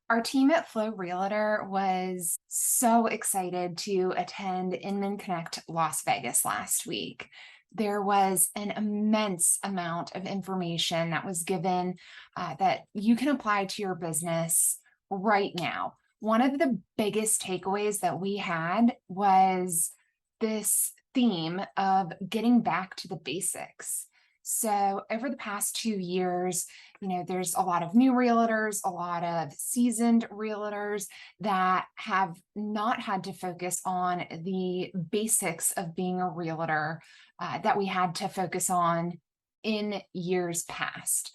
Our team at Flow Realtor was so excited to attend Inman Connect Las Vegas last week. There was an immense amount of information that was given that you can apply to your business right now. One of the biggest takeaways that we had was this theme of getting back to the basics. So over the past 2 years, there's a lot of new realtors, a lot of seasoned realtors that have not had to focus on the basics of being a realtor that we had to focus on in years past.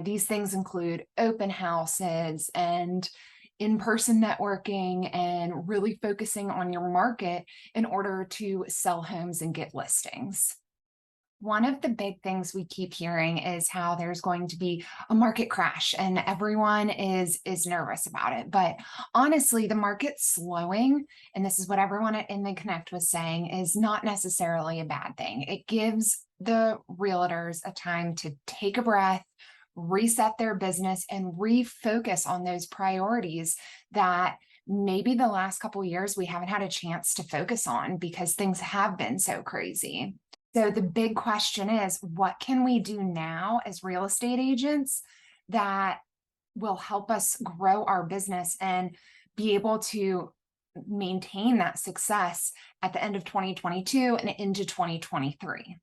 These things include open houses and in-person networking and really focusing on your market in order to sell homes and get listings. One of the big things we keep hearing is how there's going to be a market crash and everyone is nervous about it. But honestly, the market's slowing, and this is what everyone at Inman Connect was saying, is not necessarily a bad thing. It gives the realtors a time to take a breath, reset their business, and refocus on those priorities that maybe the last couple of years we haven't had a chance to focus on because things have been so crazy. So the big question is, what can we do now as real estate agents that will help us grow our business and be able to maintain that success at the end of 2022 and into 2023?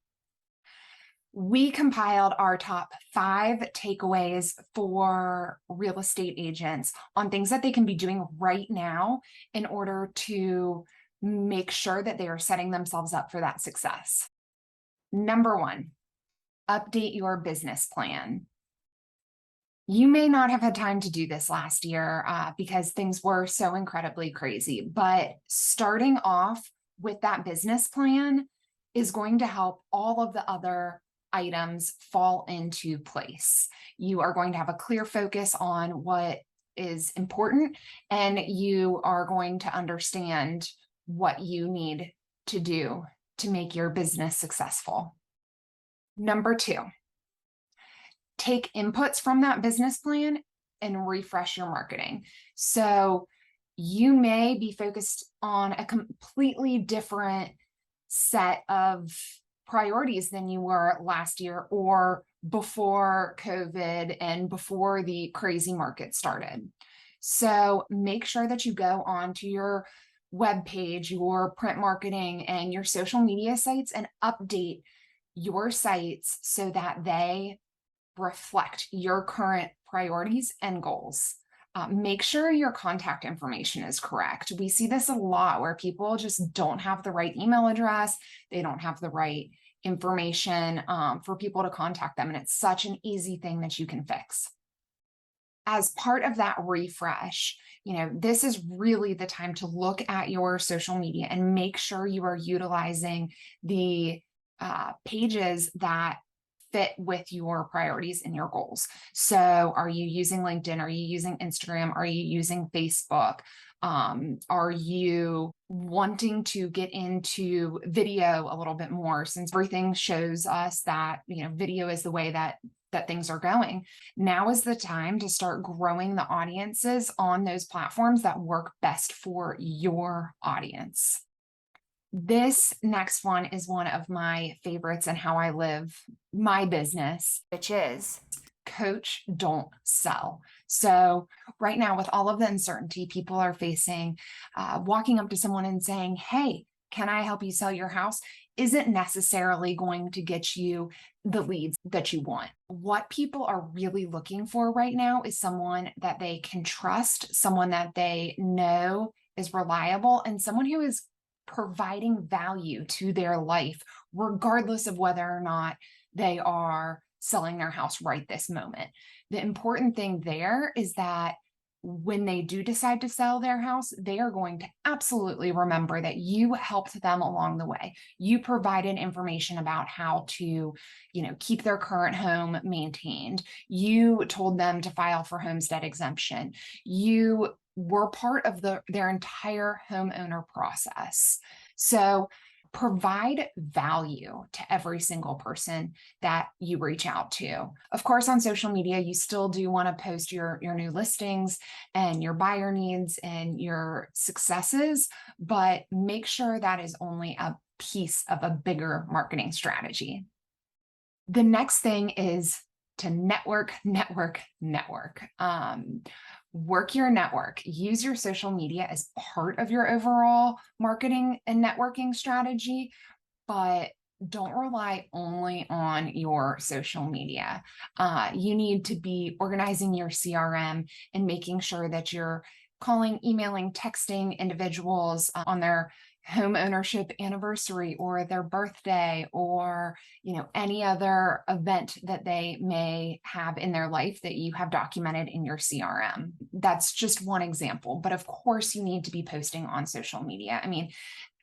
We compiled our top 5 takeaways for real estate agents on things that they can be doing right now in order to make sure that they are setting themselves up for that success. Number 1, update your business plan. You may not have had time to do this last year because things were so incredibly crazy, but starting off with that business plan is going to help all of the other items fall into place. You are going to have a clear focus on what is important, and you are going to understand what you need to do to make your business successful. Number 2, take inputs from that business plan and refresh your marketing. So you may be focused on a completely different set of priorities than you were last year or before COVID and before the crazy market started. So make sure that you go onto your webpage, your print marketing, and your social media sites and update your sites so that they reflect your current priorities and goals. Make sure your contact information is correct. We see this a lot where people just don't have the right email address. They don't have the right information for people to contact them. And it's such an easy thing that you can fix. As part of that refresh, this is really the time to look at your social media and make sure you are utilizing the pages that fit with your priorities and your goals. So are you using LinkedIn? Are you using Instagram? Are you using Facebook? Are you wanting to get into video a little bit more, since everything shows us that video is the way that things are going? Now is the time to start growing the audiences on those platforms that work best for your audience. This next one is one of my favorites and how I live my business, which is coach, don't sell. So right now, with all of the uncertainty people are facing, walking up to someone and saying, "Hey, can I help you sell your house?" isn't necessarily going to get you the leads that you want. What people are really looking for right now is someone that they can trust, someone that they know is reliable, and someone who is providing value to their life, regardless of whether or not they are selling their house right this moment. The important thing there is that when they do decide to sell their house, they are going to absolutely remember that you helped them along the way. You provided information about how to, keep their current home maintained. You told them to file for homestead exemption. You were part of their entire homeowner process. So provide value to every single person that you reach out to. Of course, on social media, you still do want to post your new listings and your buyer needs and your successes, but make sure that is only a piece of a bigger marketing strategy. The next thing is to network, network, network. Work your network. Use your social media as part of your overall marketing and networking strategy, but don't rely only on your social media. You need to be organizing your CRM and making sure that you're calling, emailing, texting individuals on their home ownership anniversary or their birthday or any other event that they may have in their life that you have documented in your CRM. That's just one example, but of course you need to be posting on social media. I mean,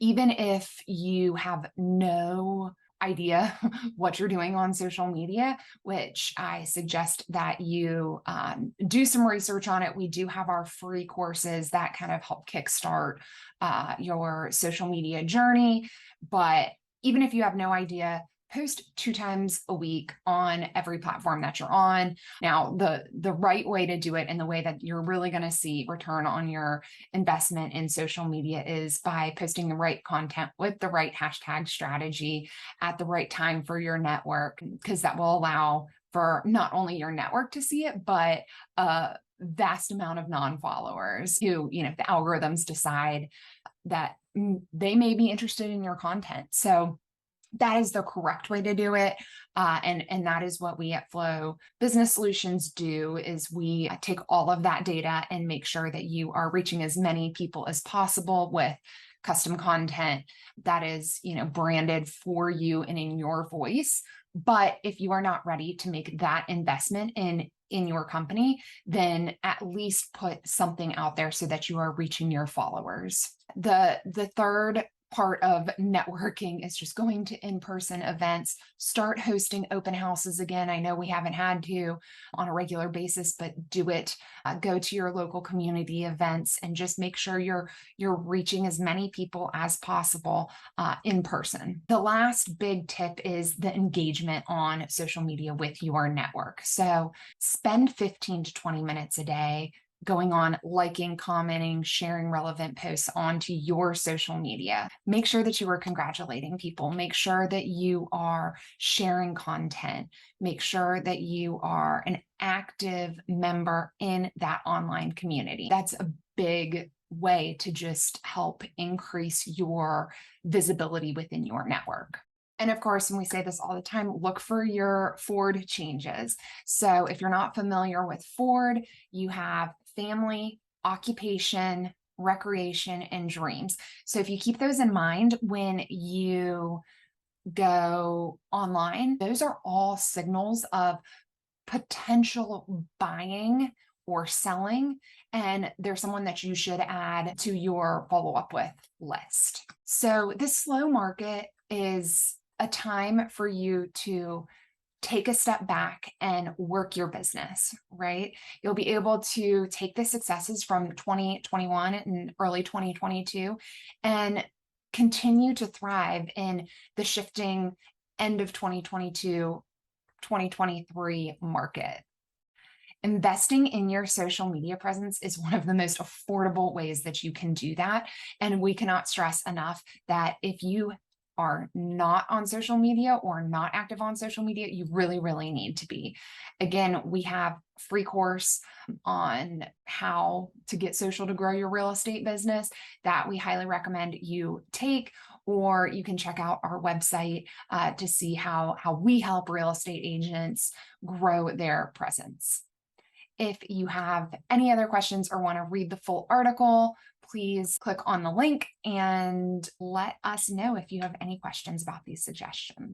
even if you have no idea what you're doing on social media, which I suggest that you do some research on it. We do have our free courses that kind of help kickstart your social media journey. But even if you have no idea, post 2 times a week on every platform that you're on. Now, the right way to do it and the way that you're really going to see return on your investment in social media is by posting the right content with the right hashtag strategy at the right time for your network, because that will allow for not only your network to see it, but a vast amount of non-followers who, the algorithms decide that they may be interested in your content. So that is the correct way to do it. And that is what we at Flow Business Solutions do, is we take all of that data and make sure that you are reaching as many people as possible with custom content that is, branded for you and in your voice. But if you are not ready to make that investment in your company, then at least put something out there so that you are reaching your followers. The third part of networking is just going to in-person events. Start hosting open houses again. I know we haven't had to on a regular basis, but do it. Go to your local community events and just make sure you're reaching as many people as possible in person. The last big tip is the engagement on social media with your network. So spend 15 to 20 minutes a day going on, liking, commenting, sharing relevant posts onto your social media. Make sure that you are congratulating people. Make sure that you are sharing content. Make sure that you are an active member in that online community. That's a big way to just help increase your visibility within your network. And of course, when we say this all the time, look for your Ford changes. So if you're not familiar with Ford, you have family, occupation, recreation, and dreams. So if you keep those in mind when you go online, those are all signals of potential buying or selling, and there's someone that you should add to your follow-up with list. So this slow market is a time for you to take a step back and work your business, right? You'll be able to take the successes from 2021 and early 2022 and continue to thrive in the shifting end of 2022, 2023 market. Investing in your social media presence is one of the most affordable ways that you can do that. And we cannot stress enough that if you are not on social media or not active on social media, you really, really need to be. Again, we have a free course on how to get social to grow your real estate business that we highly recommend you take, or you can check out our website to see how we help real estate agents grow their presence. If you have any other questions or want to read the full article, please click on the link and let us know if you have any questions about these suggestions.